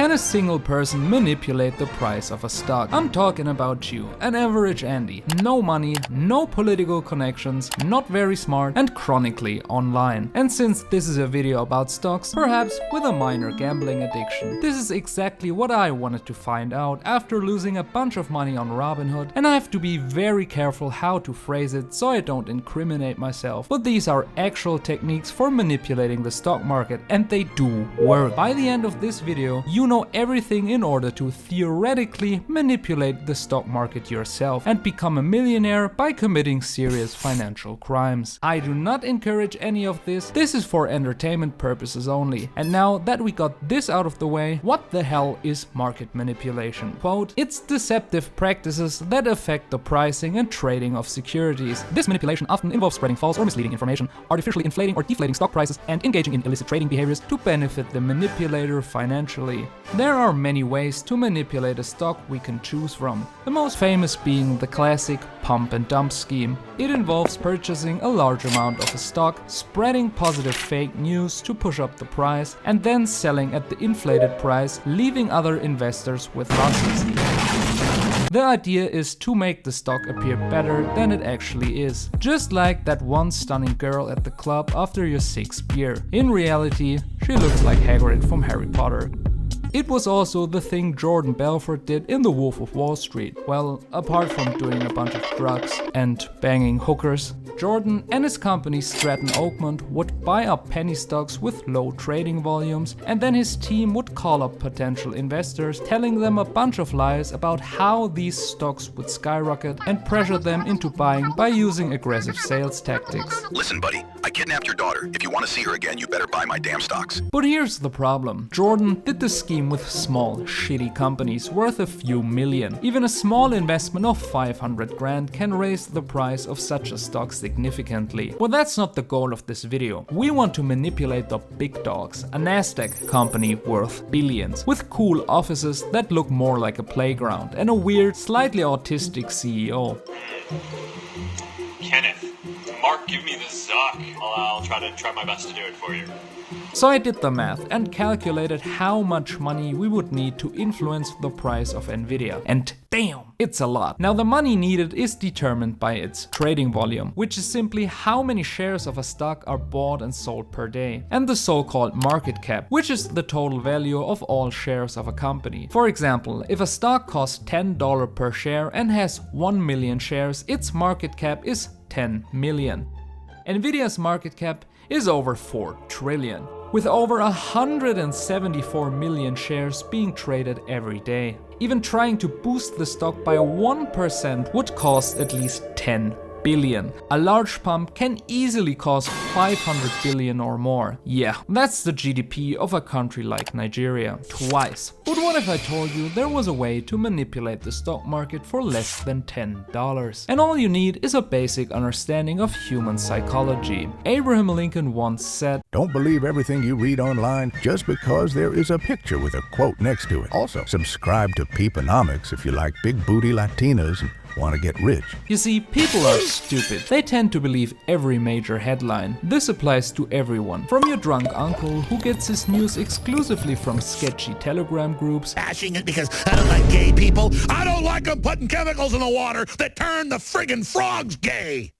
can a single person manipulate the price of a stock? I'm talking about you, an average Andy. No money, no political connections, not very smart, and chronically online. And since this is a video about stocks, perhaps with a minor gambling addiction, this is exactly what I wanted to find out after losing a bunch of money on Robinhood, and I have to be very careful how to phrase it so I don't incriminate myself. But these are actual techniques for manipulating the stock market, and they do work. By the end of this video, you know everything in order to theoretically manipulate the stock market yourself and become a millionaire by committing serious financial crimes. I do not encourage any of this. This is for entertainment purposes only. And now that we got this out of the way, what the hell is market manipulation? Quote, it's deceptive practices that affect the pricing and trading of securities. This manipulation often involves spreading false or misleading information, artificially inflating or deflating stock prices, and engaging in illicit trading behaviors to benefit the manipulator financially. There are many ways to manipulate a stock we can choose from, the most famous being the classic pump and dump scheme. It involves purchasing a large amount of a stock, spreading positive fake news to push up the price, and then selling at the inflated price, leaving other investors with losses. The idea is to make the stock appear better than it actually is, just like that one stunning girl at the club after your 6th beer. In reality, she looks like Hagrid from Harry Potter. It was also the thing Jordan Belfort did in The Wolf of Wall Street. Well, apart from doing a bunch of drugs and banging hookers, Jordan and his company Stratton Oakmont would buy up penny stocks with low trading volumes, and then his team would call up potential investors, telling them a bunch of lies about how these stocks would skyrocket and pressure them into buying by using aggressive sales tactics. Listen, buddy, I kidnapped your daughter. If you want to see her again, you better buy my damn stocks. But here's the problem. Jordan did the scheme with small, shitty companies worth a few million. Even a small investment of 500 grand can raise the price of such a stock significantly. Well, that's not the goal of this video. We want to manipulate the big dogs, a Nasdaq company worth billions, with cool offices that look more like a playground and a weird, slightly autistic CEO. Kenneth, Mark, give me the Zuck. I'll try my best to do it for you. So I did the math and calculated how much money we would need to influence the price of Nvidia. And damn, it's a lot. Now the money needed is determined by its trading volume, which is simply how many shares of a stock are bought and sold per day, and the so-called market cap, which is the total value of all shares of a company. For example, if a stock costs $10 per share and has 1 million shares, its market cap is 10 million. Nvidia's market cap is over 4 trillion, with over 174 million shares being traded every day. Even trying to boost the stock by 1% would cost at least 10 billion. A large pump can easily cost 500 billion or more. Yeah, that's the GDP of a country like Nigeria, twice. But what if I told you there was a way to manipulate the stock market for less than $10? And all you need is a basic understanding of human psychology. Abraham Lincoln once said, "Don't believe everything you read online just because there is a picture with a quote next to it. Also, subscribe to Peeponomics if you like big booty Latinas and want to get rich." You see, people are stupid. They tend to believe every major headline. This applies to everyone, from your drunk uncle who gets his news exclusively from sketchy Telegram groups, bashing it because I don't like gay people. I don't like them putting chemicals in the water that turn the friggin' frogs gay.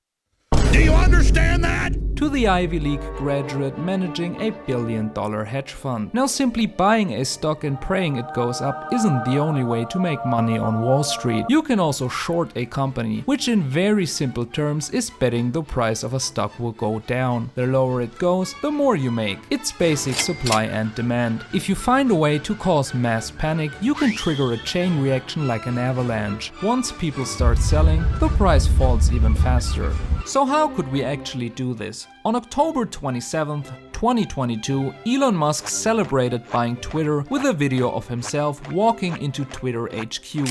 Do you understand that? to the Ivy League graduate managing a billion-dollar hedge fund. Now, simply buying a stock and praying it goes up isn't the only way to make money on Wall Street. You can also short a company, which in very simple terms is betting the price of a stock will go down. The lower it goes, the more you make. It's basic supply and demand. If you find a way to cause mass panic, you can trigger a chain reaction like an avalanche. Once people start selling, the price falls even faster. So how could we actually do this? On October 27th, 2022, Elon Musk celebrated buying Twitter with a video of himself walking into Twitter HQ.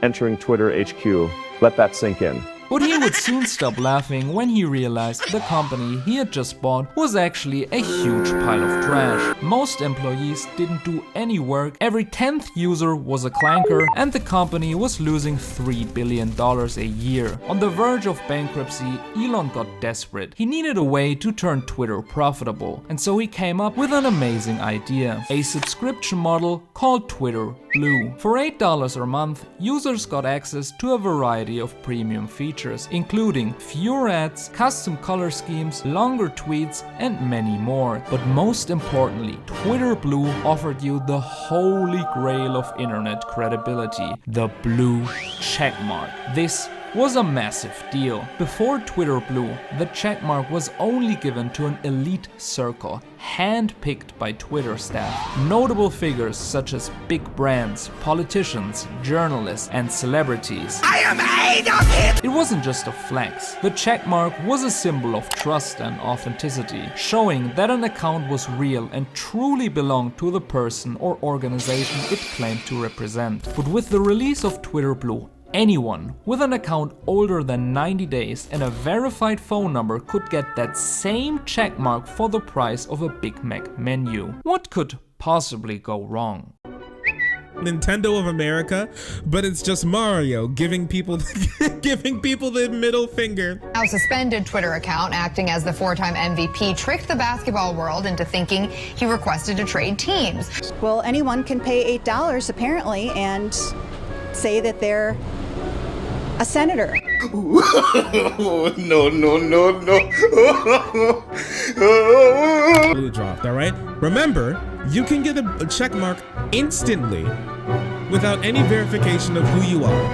Entering Twitter HQ. Let that sink in. But he would soon stop laughing when he realized the company he had just bought was actually a huge pile of trash. Most employees didn't do any work, every 10th user was a clanker, and the company was losing $3 billion a year. On the verge of bankruptcy, Elon got desperate. He needed a way to turn Twitter profitable, and so he came up with an amazing idea: a subscription model called Twitter Blue. For $8 a month, users got access to a variety of premium features, including fewer ads, custom color schemes, longer tweets, and many more. But most importantly, Twitter Blue offered you the holy grail of internet credibility: the blue checkmark. This was a massive deal. Before Twitter Blue, the checkmark was only given to an elite circle, hand-picked by Twitter staff. Notable figures such as big brands, politicians, journalists, and celebrities. I am Adolf Hitler! It wasn't just a flex. The checkmark was a symbol of trust and authenticity, showing that an account was real and truly belonged to the person or organization it claimed to represent. But with the release of Twitter Blue, anyone with an account older than 90 days and a verified phone number could get that same checkmark for the price of a Big Mac menu. What could possibly go wrong? Nintendo of America, but it's just Mario giving people the middle finger. Now, suspended Twitter account acting as the four-time MVP tricked the basketball world into thinking he requested to trade teams. Well, anyone can pay $8 apparently and say that they're a senator. No. Really dropped, all right? Remember, you can get a check mark instantly without any verification of who you are.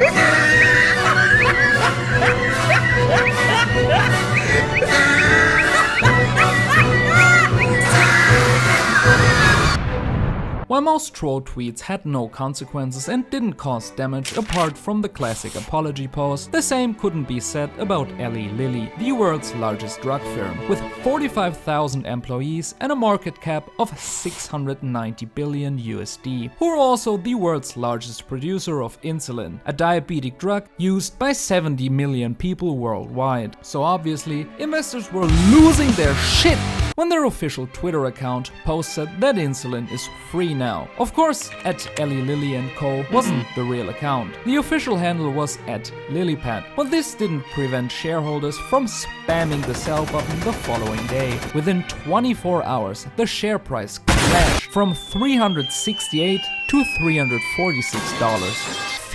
While most troll tweets had no consequences and didn't cause damage apart from the classic apology post, the same couldn't be said about Eli Lilly, the world's largest drug firm, with 45,000 employees and a market cap of 690 billion USD, who are also the world's largest producer of insulin, a diabetic drug used by 70 million people worldwide. So obviously, investors were losing their shit when their official Twitter account posted that insulin is free now. Of course, @Eli Lilly & Co. wasn't the real account. The official handle was @LilyPad, but this didn't prevent shareholders from spamming the sell button the following day. Within 24 hours, the share price crashed from $368 to $346.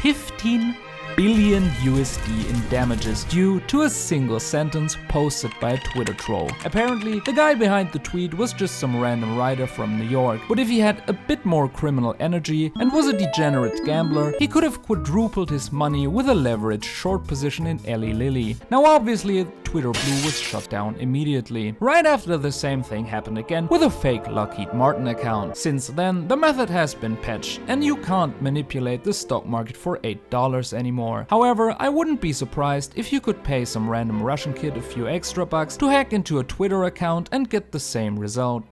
15 billion USD in damages due to a single sentence posted by a Twitter troll. Apparently, the guy behind the tweet was just some random writer from New York, but if he had a bit more criminal energy and was a degenerate gambler, he could have quadrupled his money with a leveraged short position in Eli Lilly. Now obviously, Twitter Blue was shut down immediately. Right after, the same thing happened again with a fake Lockheed Martin account. Since then, the method has been patched and you can't manipulate the stock market for $8 anymore. However, I wouldn't be surprised if you could pay some random Russian kid a few extra bucks to hack into a Twitter account and get the same result.